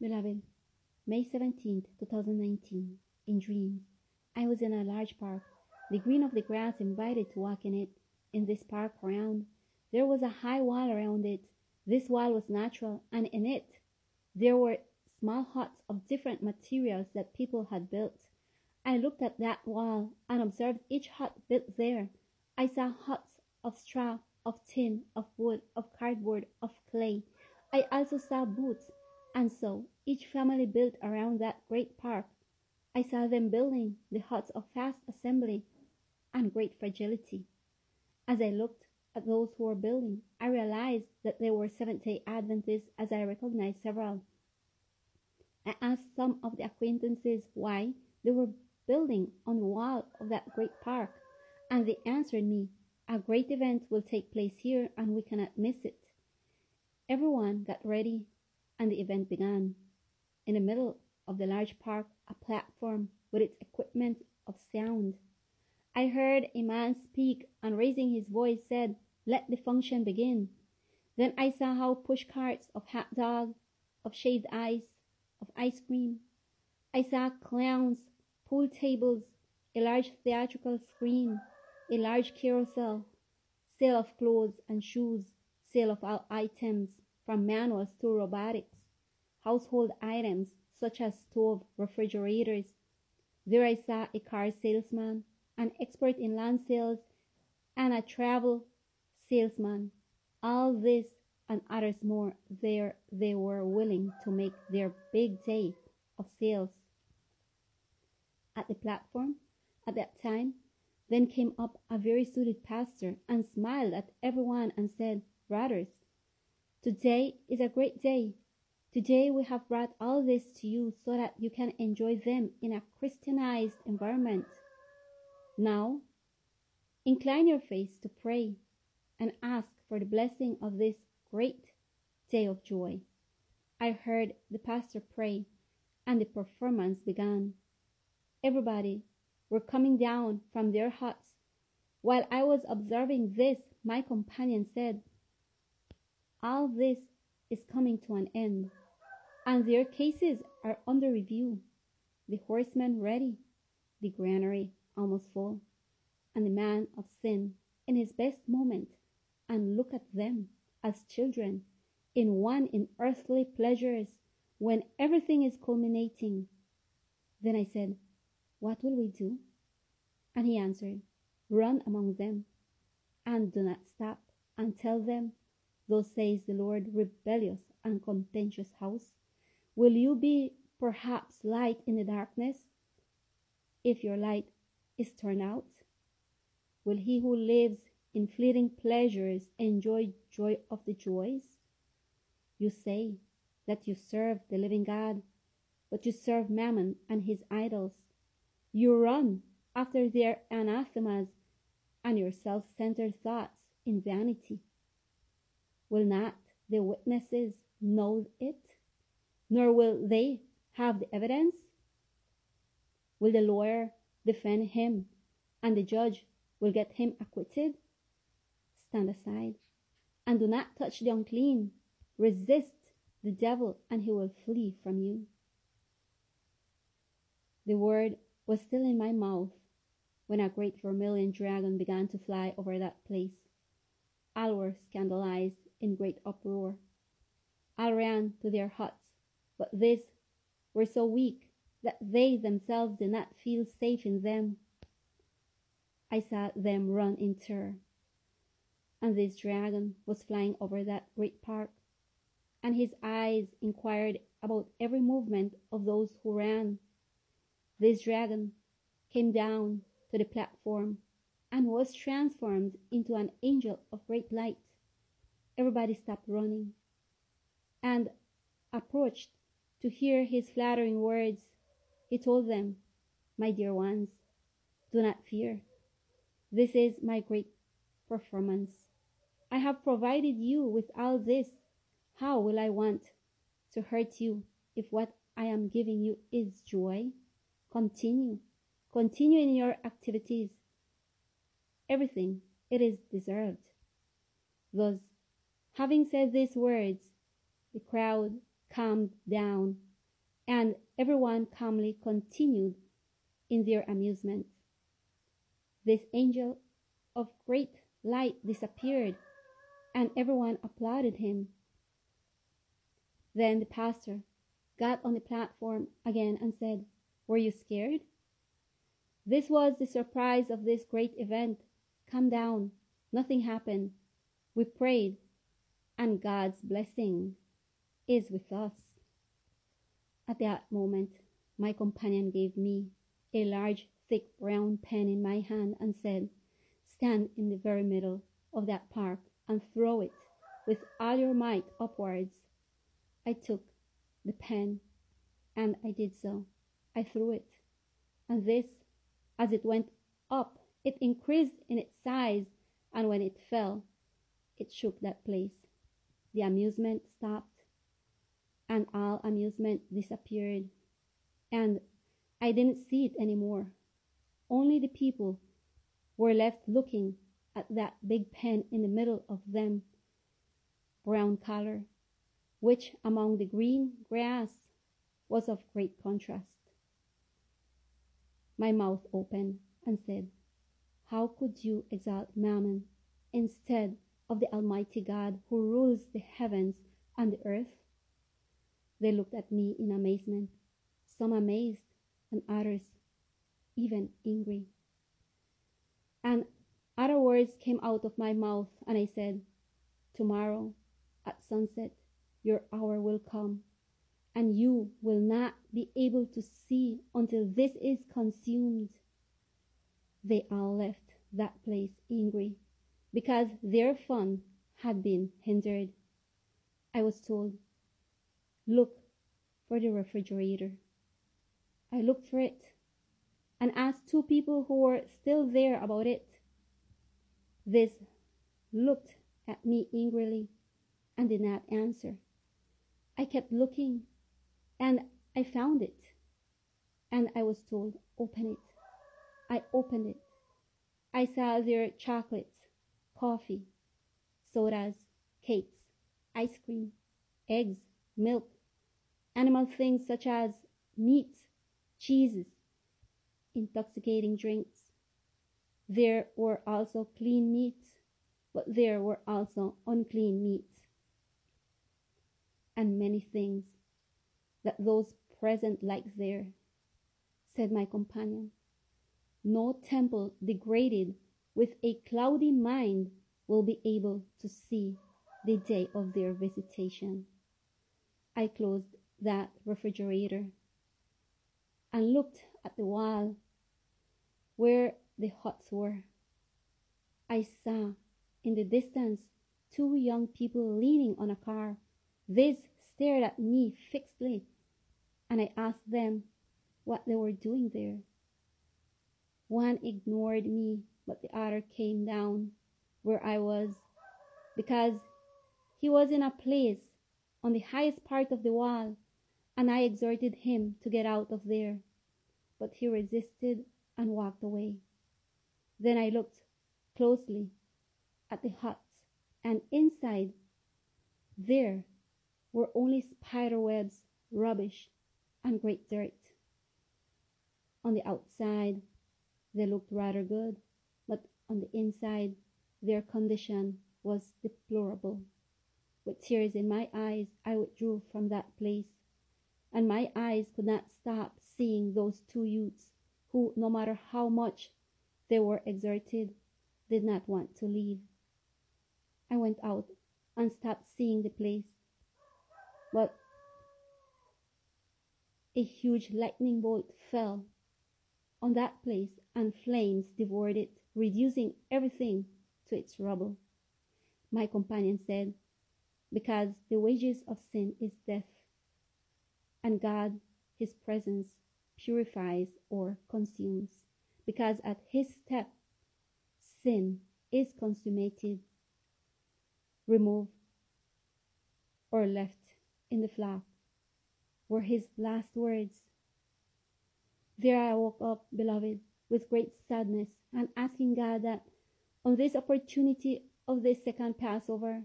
Beloved, May 17th, 2019, in dreams, I was in a large park. The green of the grass invited to walk in it. In this park around, there was a high wall around it. This wall was natural, and in it, there were small huts of different materials that people had built. I looked at that wall and observed each hut built there. I saw huts of straw, of tin, of wood, of cardboard, of clay. I also saw booths, and so each family built around that great park. I saw them building the huts of fast assembly and great fragility. As I looked at those who were building, I realized that they were Seventh-day Adventists, as I recognized several. I asked some of the acquaintances why they were building on the wall of that great park, and they answered me, "A great event will take place here and we cannot miss it." Everyone got ready and the event began. In the middle of the large park, a platform with its equipment of sound. I heard a man speak and raising his voice said, "Let the function begin." Then I saw how push carts of hot dog, of shaved ice, of ice cream. I saw clowns, pool tables, a large theatrical screen, a large carousel, sale of clothes and shoes, sale of all items from manuals to robotics, household items such as stove, refrigerators. There I saw a car salesman, an expert in land sales, and a travel salesman. All this and others more, there they were willing to make their big day of sales. At the platform, at that time, then came up a very suited pastor and smiled at everyone and said, "Brothers, today is a great day. Today we have brought all this to you so that you can enjoy them in a Christianized environment. Now, incline your face to pray and ask for the blessing of this great day of joy." I heard the pastor pray and the performance began. Everybody were coming down from their huts. While I was observing this, my companion said, "All this is coming to an end, and their cases are under review. The horsemen ready, the granary almost full, and the man of sin in his best moment, and look at them as children in earthly pleasures when everything is culminating." Then I said, "What will we do?" And he answered, "Run among them, and do not stop, and tell them, 'Thus says the Lord, rebellious and contentious house, will you be perhaps light in the darkness? If your light is turned out, will he who lives in fleeting pleasures enjoy joy of the joys? You say that you serve the living God, but you serve Mammon and his idols. You run after their anathemas and your self-centered thoughts in vanity. Will not the witnesses know it? Nor will they have the evidence? Will the lawyer defend him, and the judge will get him acquitted? Stand aside, and do not touch the unclean. Resist the devil, and he will flee from you." The word was still in my mouth when a great vermilion dragon began to fly over that place. All were scandalized in great uproar. All ran to their huts, but these were so weak that they themselves did not feel safe in them. I saw them run in terror, and this dragon was flying over that great park, and his eyes inquired about every movement of those who ran. This dragon came down to the platform and was transformed into an angel of great light. Everybody stopped running and approached to hear his flattering words. He told them, "My dear ones, do not fear. This is my great performance. I have provided you with all this. How will I want to hurt you if what I am giving you is joy? Continue in your activities. Everything it is deserved." Thus, having said these words, the crowd calmed down and everyone calmly continued in their amusement. This angel of great light disappeared, and everyone applauded him. Then the pastor got on the platform again and said, "Were you scared? This was the surprise of this great event. Calm down. Nothing happened. We prayed, and God's blessing is with us." At that moment, my companion gave me a large, thick brown pen in my hand and said, "Stand in the very middle of that park and throw it with all your might upwards." I took the pen, and I did so. I threw it, and this, as it went up, it increased in its size, and when it fell, it shook that place. The amusement stopped, and all amusement disappeared, and I didn't see it anymore. Only the people were left looking at that big pen in the middle of them, brown color, which among the green grass was of great contrast. My mouth opened and said, "How could you exalt Mammon instead of the Almighty God who rules the heavens and the earth?" They looked at me in amazement, some amazed and others even angry. And other words came out of my mouth, and I said, "Tomorrow at sunset your hour will come, and you will not be able to see until this is consumed." They all left that place angry because their fun had been hindered. I was told, "Look for the refrigerator." I looked for it and asked two people who were still there about it. These looked at me angrily and did not answer. I kept looking, and I found it, and I was told, "Open it." I opened it. I saw there chocolates, coffee, sodas, cakes, ice cream, eggs, milk, animal things such as meats, cheeses, intoxicating drinks. There were also clean meats, but there were also unclean meats, and many things that those present liked there. Said my companion, "No temple degraded with a cloudy mind will be able to see the day of their visitation." I closed that refrigerator and looked at the wall where the huts were. I saw in the distance two young people leaning on a car. They stared at me fixedly, and I asked them what they were doing there. One ignored me, but the other came down where I was, because he was in a place on the highest part of the wall, and I exhorted him to get out of there, but he resisted and walked away. Then I looked closely at the huts, and inside there were only spider webs, rubbish, and great dirt. On the outside, they looked rather good, but on the inside, their condition was deplorable. With tears in my eyes, I withdrew from that place, and my eyes could not stop seeing those two youths who, no matter how much they were exhorted, did not want to leave. I went out and stopped seeing the place, but a huge lightning bolt fell on that place, and flames devoured it, reducing everything to its rubble. My companion said, "Because the wages of sin is death, and God, his presence, purifies or consumes, because at his step sin is consummated, removed or left in the flock," were his last words. There I woke up, beloved, with great sadness, and asking God that on this opportunity of this second Passover,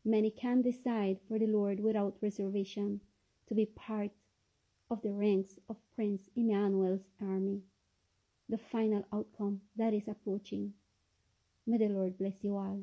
many can decide for the Lord without reservation to be part of the ranks of Prince Emmanuel's army. The final outcome that is approaching. May the Lord bless you all.